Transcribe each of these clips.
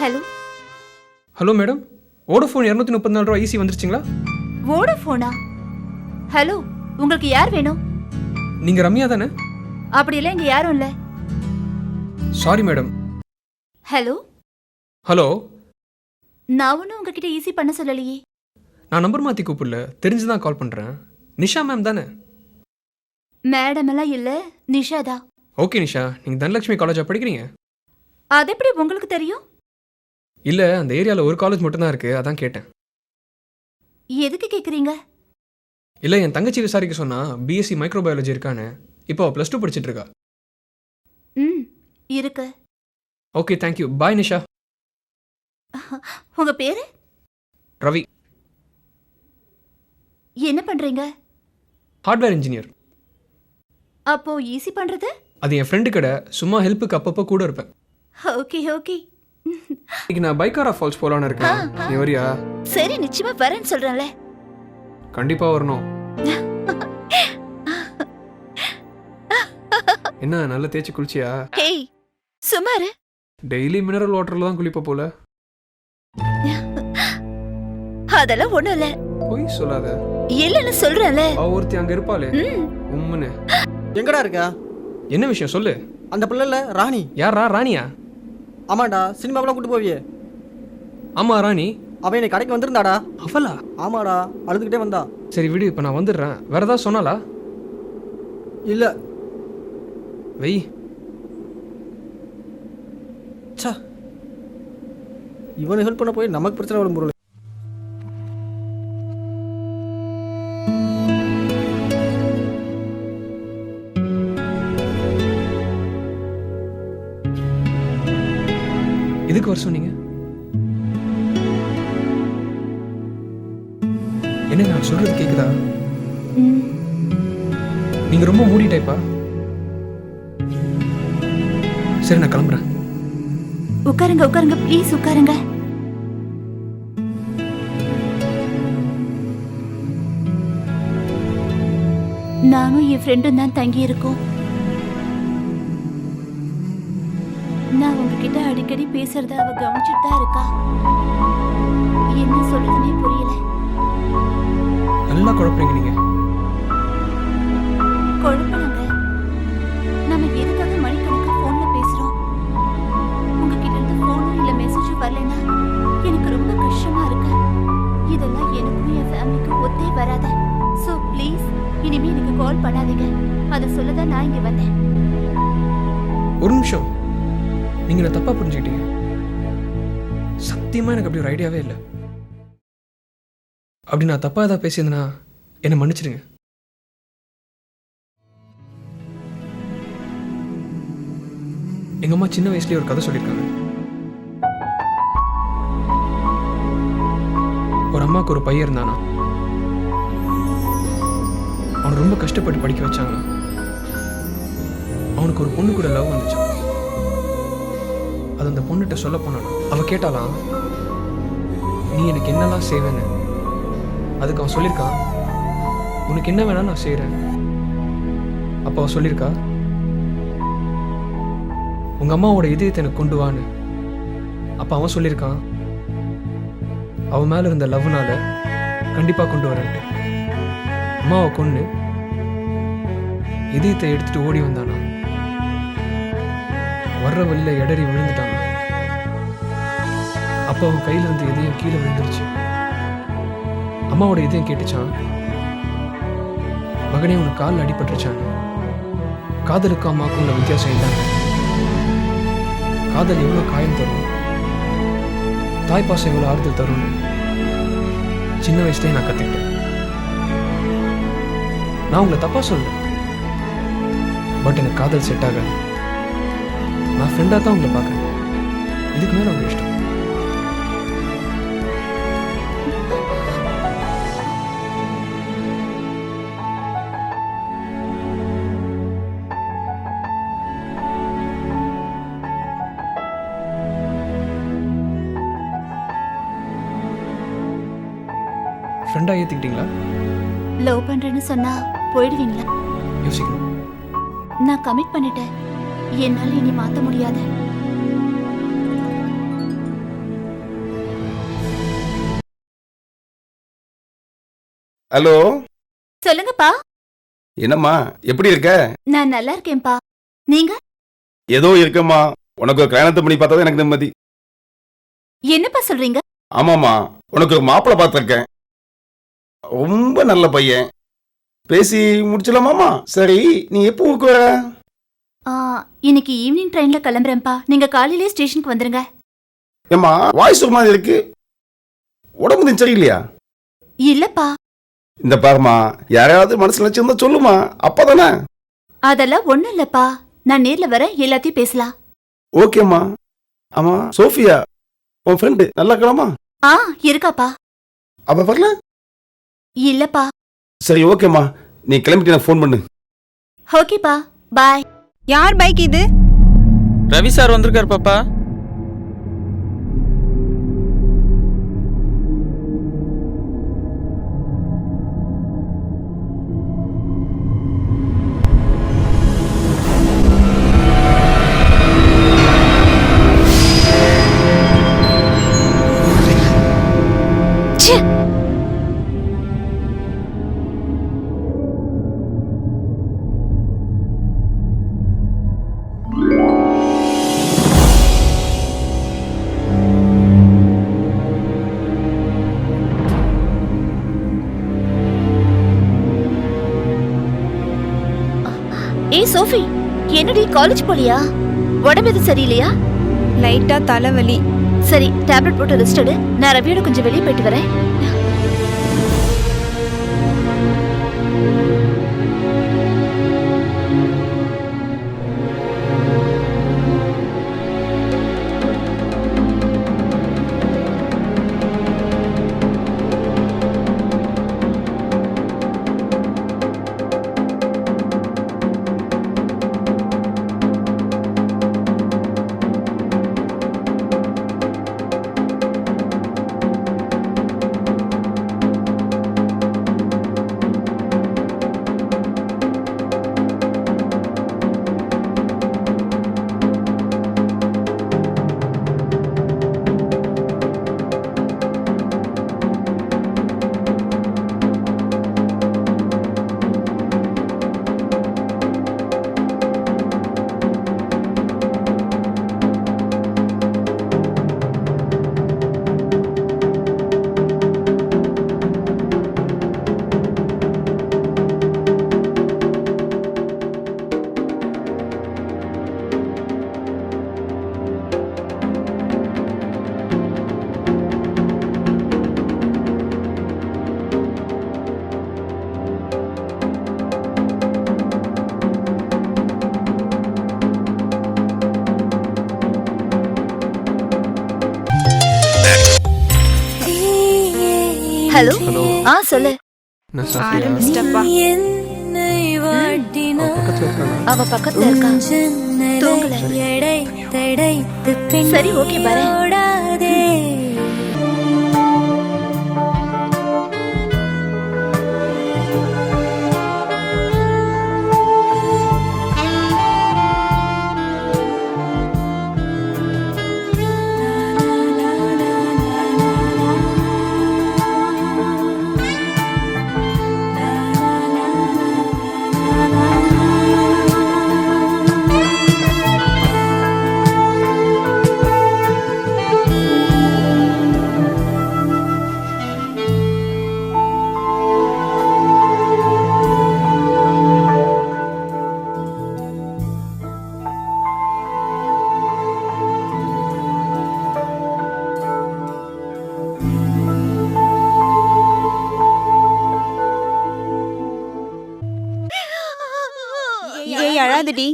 Hello hello madam, Vodafone 234 ரூபா easy வந்துருச்சுங்களா? வோடஃபோனா? Hello, உங்களுக்கு யார் வேணும்? நீங்கள் ரம்யா தானே? அப்படியெல்லாம் இங்கே யாரும் இல்லை. Sorry madam. ஹலோ ஹலோ, நான் ஒன்றும் உங்ககிட்ட ஈஸி பண்ண சொல்லலையே. நான் நம்பர் மாற்றி கூப்பிடல, தெரிஞ்சு தான் கால் பண்ணுறேன். நிஷா மேம் தானே? மேடம் எல்லாம் இல்லை, நிஷாதா. ஓகே நிஷா, நீங்கள் தனலட்சுமி காலேஜாக படிக்கிறீங்க? அது எப்படி உங்களுக்கு தெரியும்? இல்லை, அந்த ஏரியாவில் ஒரு காலேஜ் மட்டும்தான் இருக்குது, அதான் கேட்டேன். எதுக்கு கேட்குறீங்க? இல்லை, என் தங்கச்சி விசாரிக்க சொன்னா பிஎஸ்சி மைக்ரோபயாலஜி இருக்கான்னு. இப்போ +2 படிச்சுட்டு இருக்கா. ம், இருக்கு. Okay, thank you. பாய் நிஷா. உங்க பேரு? ரவி. என்ன பண்றீங்க? Hardware engineer. அப்போ ஈஸி பண்றது? அது என் ஃப்ரெண்டு கடை, சும்மா ஹெல்ப்புக்கு அப்பப்போ கூட இருப்பேன். Okay okay. இன்னைக்கு நான் பைக்காரா ஃபால்ஸ் போலான்னு இருக்கேன். நீ வரியா? சரி, நிச்சயமா வரேன்னு சொல்றேன்ல. கண்டிப்பா வரணும். என்ன நல்ல தேய்ச்சி குளிச்சியா? ஹேய், சுமாரு. டெய்லி மினரல் வாட்டர்ல தான் குளிப்ப போல. அதெல்லாம் ஒண்ணும் இல்ல. போய் சொல்லாத. இல்லன்னு சொல்றேன்ல. அவ ஒருத்தி அங்க இருப்பாளே, உம்முன்னு. எங்கடா இருக்க? என்ன விஷயம் சொல்லு. அந்த பிள்ளைல ராணி. யாரா? ராணியா? ஆமாடா, சினிமாக்கெல்லாம் கூட்டு போவியே. ஆமா ராணி. அவன் என்னை கடைக்கு வந்திருந்தாடா. அவளா? ஆமாடா, அழுதுகிட்டே வந்தா. சரி விடு, இப்ப நான் வந்துடுறேன். வேற ஏதாவது சொன்னாலா? இல்ல. வெய். சா, இவனை ஹெல்ப் பண்ண போய் நமக்கு பிரச்சனை வரும் பொருள். எதுக்கு வர சொன்னீங்க? என்ன நான் சொல்றது கேக்குதா? நீங்க ரொம்ப மூடி டைப்பா? சரி, நான் கிளம்புறேன். உட்காருங்க உட்காருங்க, ப்ளீஸ் உட்காருங்க. நானும் என் ஃப்ரெண்டும் தான் தங்கி இருக்கோம். நான் உங்ககிட்ட அடிக்கடி பேசுறத அவ கவனிச்சுட்டு தான் இருக்கா. என்ன சொல்றதுனே புரியல. நல்லா குழப்பறீங்க நீங்க. குழப்பலங்க. நம்ம எதுக்காக மணிக்கணக்கா போன்ல பேசுறோம்? உங்ககிட்ட இருந்து போனும் இல்ல மெசேஜும் வரலனா எனக்கு ரொம்ப கஷ்டமா இருக்கு. இதெல்லாம் எனக்கும் என் ஃபேமிலிக்கும் ஒத்தே வராது. சோ ப்ளீஸ் இனிமே எனக்கு கால் பண்ணாதீங்க. அதை சொல்லதான் நான் இங்க வந்தேன். ஒரு நிமிஷம், நீங்க என்ன தப்பா புரிஞ்சுக்கிட்டீங்க. சத்தியமா எனக்கு அப்படி ஒரு ஐடியாவே இல்லை. அப்படி நான் தப்பா ஏதாவது பேசியிருந்தேன்னா என்னை மன்னிச்சிடுங்க. எங்க அம்மா சின்ன வயசுலயே ஒரு கதை சொல்லியிருக்காங்க. ஒரு அம்மாவுக்கு ஒரு பையன் இருந்தானா. அவனை ரொம்ப கஷ்டப்பட்டு படிக்க வச்சாங்க. அவனுக்கு ஒரு பொண்ணு கூட லவ் வந்துச்சு. அது அந்த பொண்ணுகிட்ட சொல்ல போனானா. அவ கேட்டாலாம், நீ எனக்கு என்னெல்லாம் செய்வேன்னு. அதுக்கு அவன் சொல்லியிருக்கான், உனக்கு என்ன வேணாலும் நான் செய்கிறேன். அப்போ அவன் சொல்லியிருக்கா, உங்க அம்மாவோட இதயத்தை எனக்கு கொண்டு வான்னு. அப்போ அவன் சொல்லியிருக்கான், அவன் மேல இருந்த லவ்னால கண்டிப்பா கொண்டு வரேன்ட்டு. அம்மாவை கொண்டு இதயத்தை எடுத்துட்டு ஓடி வந்தானா. வர்ற வழியில இடறி விழுந்துட்டானா. அப்போ அவன் கையில இருந்து இதயம் கீழே விழுந்துருச்சு. அம்மாவோட இதயம் கேட்டுச்சான், மகனே உனக்கு காலில் அடிபட்டுருச்சான். காதலுக்கும் அம்மாவுக்கும் உள்ள வித்தியாசம் இல்லாங்க. காதல் எவ்வளோ காயம் தரும், தாய்ப்பாசம் எவ்வளோ ஆறுதல் தரும்னு சின்ன வயசுலேயே நான் கற்றுக்கிட்டேன். நான் உங்களை தப்பா சொல்றேன், பட் எனக்கு காதல் செட் ஆகாது. நான் ஃப்ரெண்டாக தான் உங்களை பார்க்குறேன். இதுக்கு மேலே உங்க இஷ்டம். ஃப்ரெண்டாக ஏற்றுக்கிட்டீங்களா? லவ் பண்றேன்னு சொன்னா போயிடுவீங்களா? யோசிக்கணும். நான் கமிட் பண்ணிட்டேன். என்னால இனி மாத்த முடியாது. ஹலோ, சொல்லுங்கப்பா. என்னம்மா எப்படி இருக்க? நான் நல்லா இருக்கேன்ப்பா. நீங்க ஏதோ இருக்கம்மா. உனக்கு ஒரு கல்யாணத்தை பண்ணி பார்த்தா தான் எனக்கு நிம்மதி. என்னப்பா சொல்றீங்க? ஆமாம்மா, உனக்கு ஒரு மாப்பிள்ளை பார்த்துருக்கேன். ரொம்ப நல்ல பையன். பேசி முடிச்சலாமாம்மா? சரி, நீ எப்போ ஊருக்கு வர? ஆ, இன்னைக்கு ஈவினிங் ட்ரெயின்ல கிளம்புறேன்ப்பா. நீங்க காலையிலே ஸ்டேஷனுக்கு வந்துருங்க. ஏம்மா, வாய்ஸ் ஒரு மாதிரி இருக்கு. உடம்பு சரியில்லையா? இல்லப்பா, இந்த பாருமா, யாரையாவது மனசுல வச்சிருந்தா சொல்லுமா, அப்பதானே. அதெல்லாம் ஒண்ணும் இல்லப்பா. நான் நேர்ல வரேன், எல்லாத்தையும் பேசலாம். ஓகேம்மா. ஆமா, சோஃபியா உன் ஃப்ரெண்டு நல்லா இருக்கலாமா? ஆ, இருக்காப்பா. அவ வரல? இல்லப்பா. சரி, ஓகேம்மா. நீ கிளம்பிட்டு எனக்கு ஃபோன் பண்ணு. ஓகேப்பா, பாய். யார் பைக் இது? ரவி சார் வந்திருக்கார் பாப்பா. ஏய் சோஃபி, என்னடி காலேஜ் போலியா? உடம்பு எதுவும் சரியில்லையா? லைட்டா தலைவலி. சரி, டேப்லெட் போட்டு ரெஸ்ட் எடு. நான் ரவியோட கொஞ்சம் வெளியே போயிட்டு வரேன். ஹலோ. ஹலோ, சொல்லு. நான் சாப்பிட்டியா? ஆரம்பிச்சிட்டப்பா. அவ பக்கத்துல இருக்காங்க. அவ பக்கத்துல இருக்கா. தூங்கல. சரி, ஓகே, வரேன். ஏய் அழாதடி.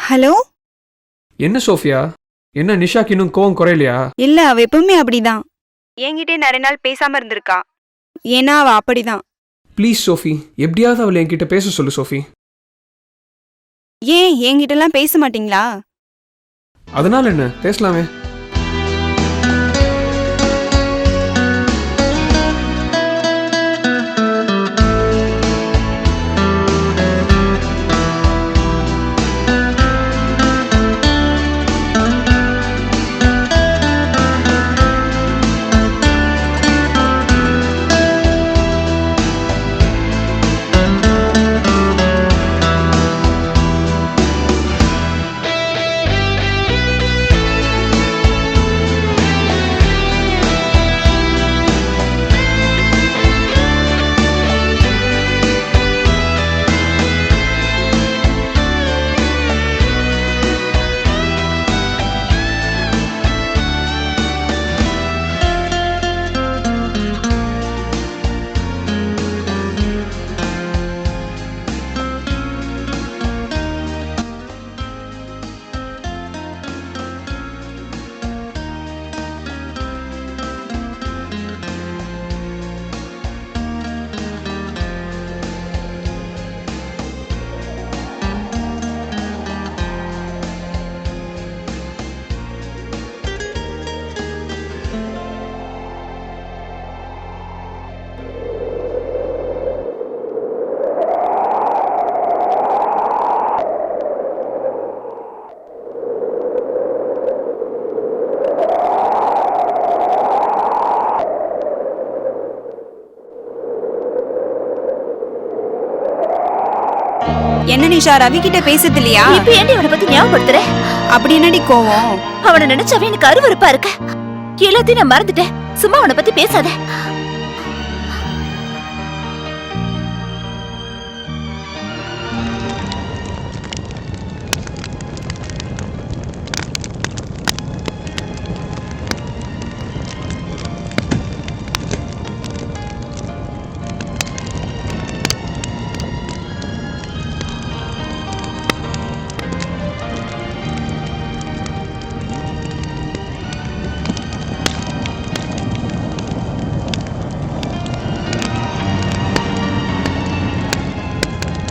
ஹலோ. என்ன சோஃபியா, என்ன நிஷாக்கு இன்னும் கோவம் குறையலையா? இல்ல, அவ எப்பவுமே அப்படிதான். என்கிட்ட நிறைய நாள் பேசாம இருந்திருக்கா. ஏன்னா அவ அப்படிதான். ப்ளீஸ் சோஃபி, எப்படியாவது அவளை என்கிட்ட பேச சொல்லு சோஃபி. ஏன் என்கிட்டலாம் பேச மாட்டீங்களா? அதனால என்ன, பேசலாமே. என்ன நிஷா, ரவி கிட்ட பேசுறது இல்லையா? இப்ப ஏன்டி அவனை பத்தி ஞாபகப்படுத்துற? அப்படி என்னடி கோவம்? அவனை நினைச்சாவே எனக்கு அருவருப்பா இருக்கு. எல்லாத்தையும் நான் மறந்துட்டேன். சும்மா அவனை பத்தி பேசாத.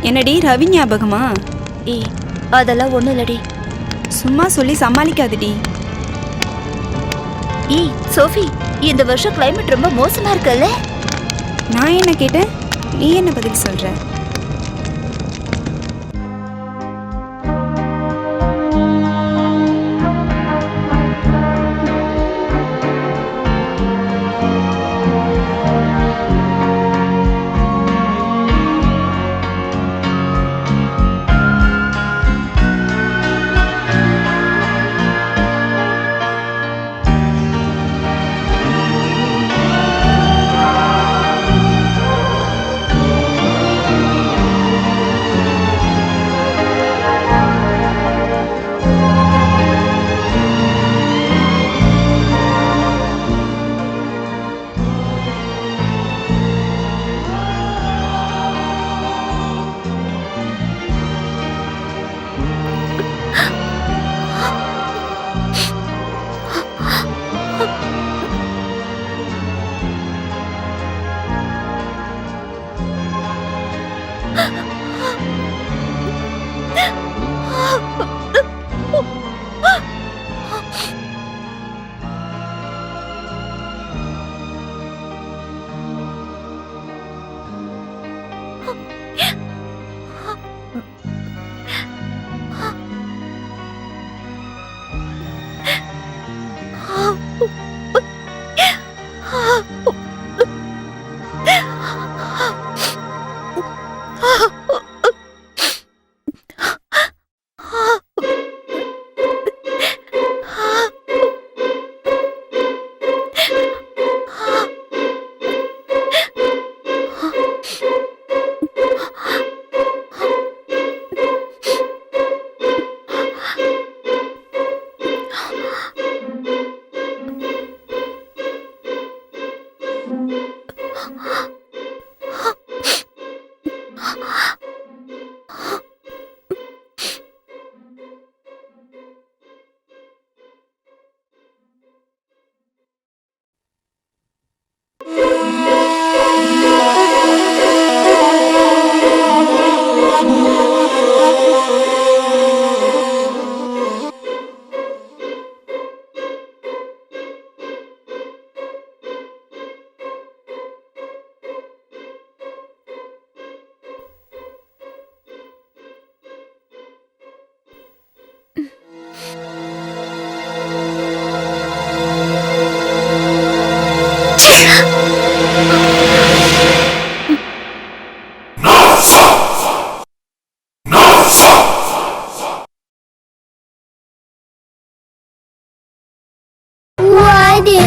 என்னடி ரவி ஞாபகமா? ஏய், அதெல்லாம் ஒண்ணும் இல்லடி. சும்மா சொல்லி சமாளிக்காதடி. ஏய் சோஃபி, இந்த வருஷம் கிளைமேட் ரொம்ப மோசமா இருக்குல்ல? நான் என்ன கேட்டேன், நீ என்ன பதில் சொல்ற?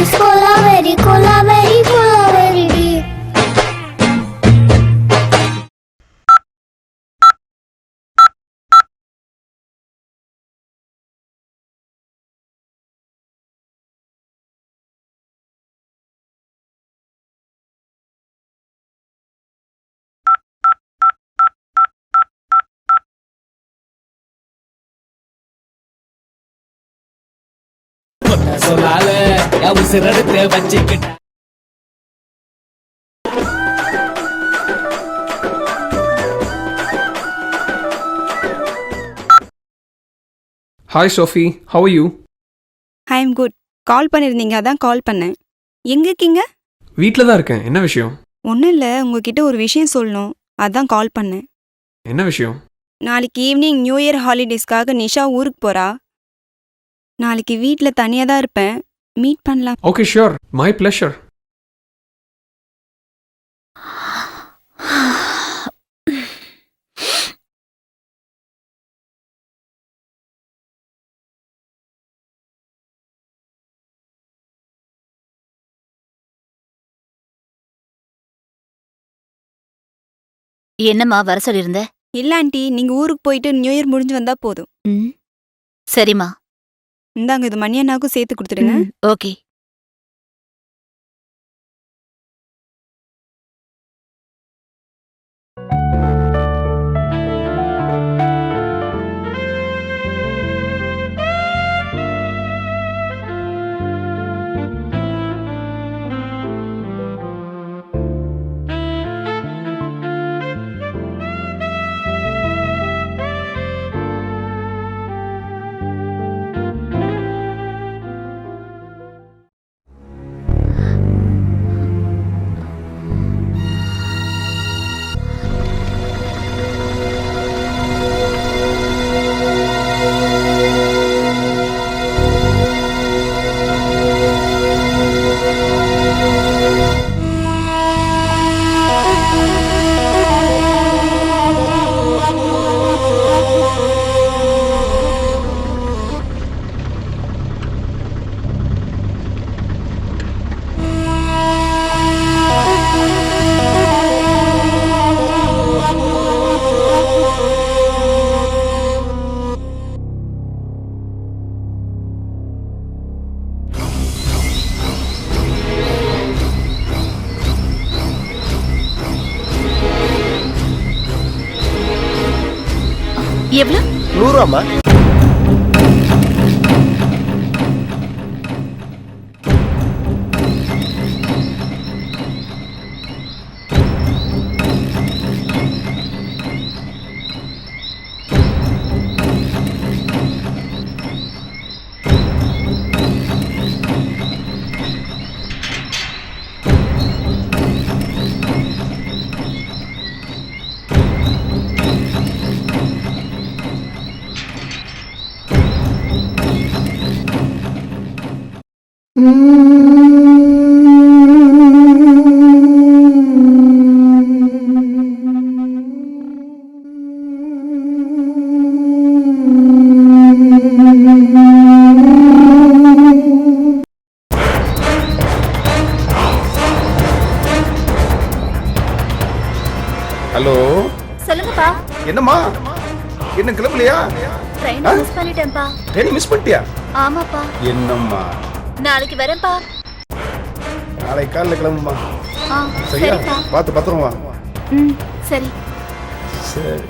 is Kolaveri, Kolaveri, Kolaveri டி. சொல்லால உசிரெடுத்து வச்சுக்கிட்ட hi Sophie, how are you? I am good. Call பண்ணியிருந்தீங்க, அதான் கால் பண்ணேன். எங்கே இருக்கீங்க? வீட்டில் தான் இருக்கேன். என்ன விஷயம்? ஒன்றும் இல்லை, உங்ககிட்ட ஒரு விஷயம் சொல்லணும், அதான் கால் பண்ணேன். என்ன விஷயம்? நாளைக்கு ஈவினிங் நியூ இயர் ஹாலிடேஸ்க்காக நிஷா ஊருக்கு போகிறா. நாளைக்கு வீட்டில் தனியாக தான் இருப்பேன், மீட் பண்ணலாம். Okay, sure, my pleasure. என்னம்மா வர சொல்லியிருந்த? இல்லை ஆண்டி, நீங்கள் ஊருக்கு போயிட்டு நியூ இயர் முடிஞ்சு வந்தால் போதும். ம், சரிம்மா. இந்தாங்க, இது மணி அண்ணாவுக்கும் சேர்த்து கொடுத்துடுங்க. ஓகே. எவ்வளவு? 100 ஹலோ, சொல்லுங்கப்பா. என்னம்மா, என்ன கிளம்பலையா? ட்ரெயின் மிஸ் பண்ணிட்டேன்ப்பா. ட்ரெயின் மிஸ் பண்ணிட்டியா? ஆமாப்பா. என்னம்மா, நாளைக்கு வரேன்ப்பா. நாளைக்கு காலைல கிளம்புமா. சரியா? சரிப்பா. பார்த்து பத்திரமா. ம், சரி. சரி.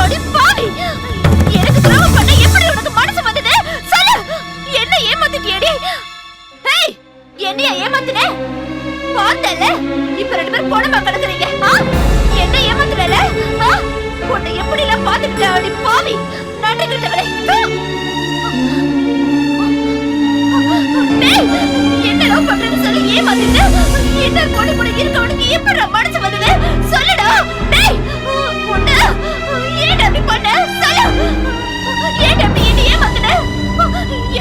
அடி பாவி, எனக்கு துரோகம் பண்ண எப்படி உனக்கு மனசு வந்தது? சொல்லு, என்ன ஏமாத்திட்டியேடி? ஏய், என்னைய ஏமாத்துனே? பார்த்தல, இப்ப 2 பேரும் போனமா கிடக்குறீங்க. என்ன ஏமாத்துனல? உன்னை எப்படி எல்லாம் பாத்துக்கிட்ட? அடி பாவி, நன்றி கிட்டவளே. என்ன லவ் பண்றேன்னு சொல்லி ஏமாத்திட்டு என்ன கொடி கொடி இருக்கவனுக்கு எப்படி மனசு வந்தது? சொல்லுடா. டேய், உன்னை ஏன் அப்படி பண்ண? சொல்லு, ஏன் அப்படி என்ன ஏமாத்துன?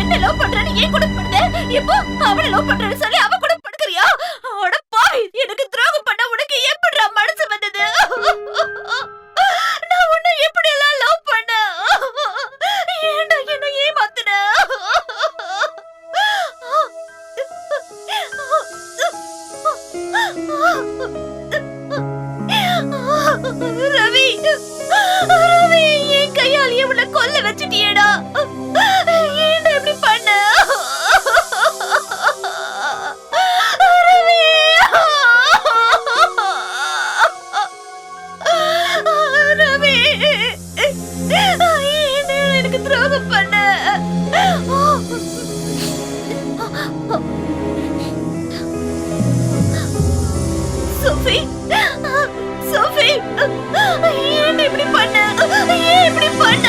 என்ன லவ் பண்றேன்னு ஏன் கூட படுத? இப்போ அவனை லவ் பண்றேன்னு சொல்லி அவ கூட படுக்கிறியா? அட பாவி, எனக்கு துரோகம் பண்ண உனக்கு எப்படி மனசு வந்தது? நான் உன்னை எப்படி எல்லாம் லவ் பண்ண? ஏன்டா என்ன ஏமாத்துன? ரவி, ரவி, என் கையால் இவளை கொல்ல வச்சிட்டியேடா. ஏன்டா இப்படி பண்ண? ரவி, ரவி, ஏன்டா எனக்கு துரோகம் பண்ண? சோஃபி, சோஃபி, ஏன் இப்படி பண்ண? ஏன் இப்படி பண்ண?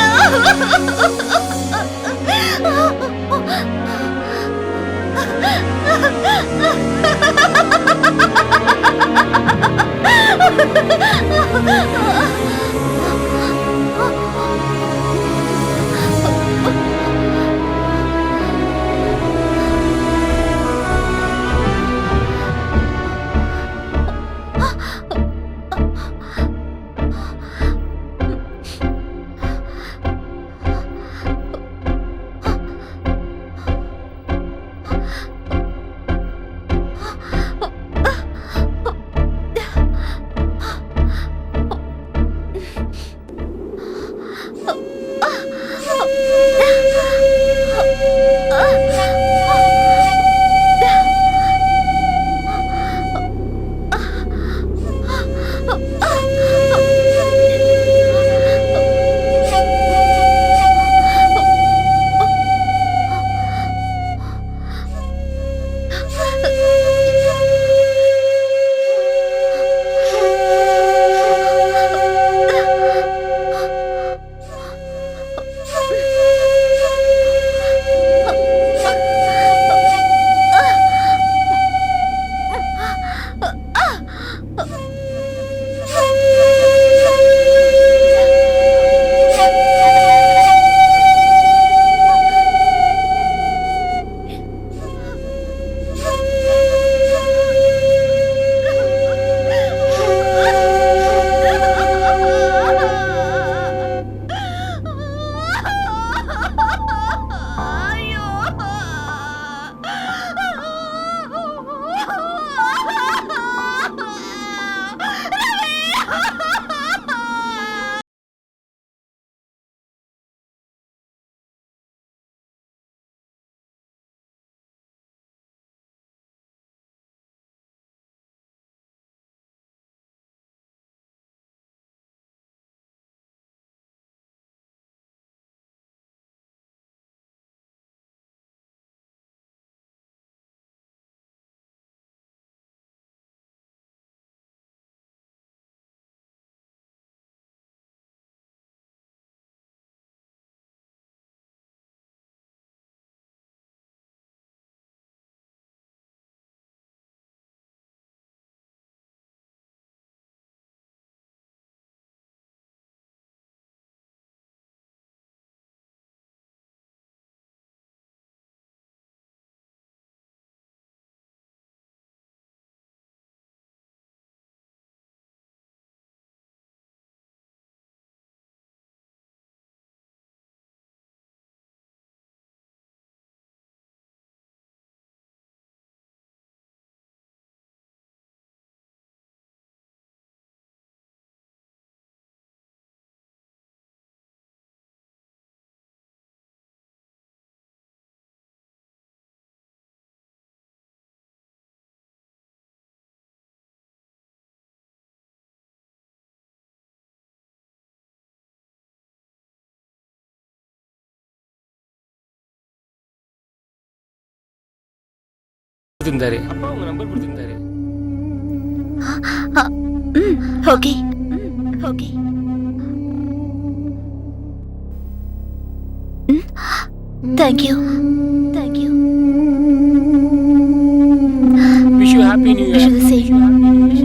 கொடுத்திருந்தாரு. அப்பா உங்க நம்பர் கொடுத்திருந்தாரு. Okay okay. Thank you thank you. Wish you happy new year. Wish you the same.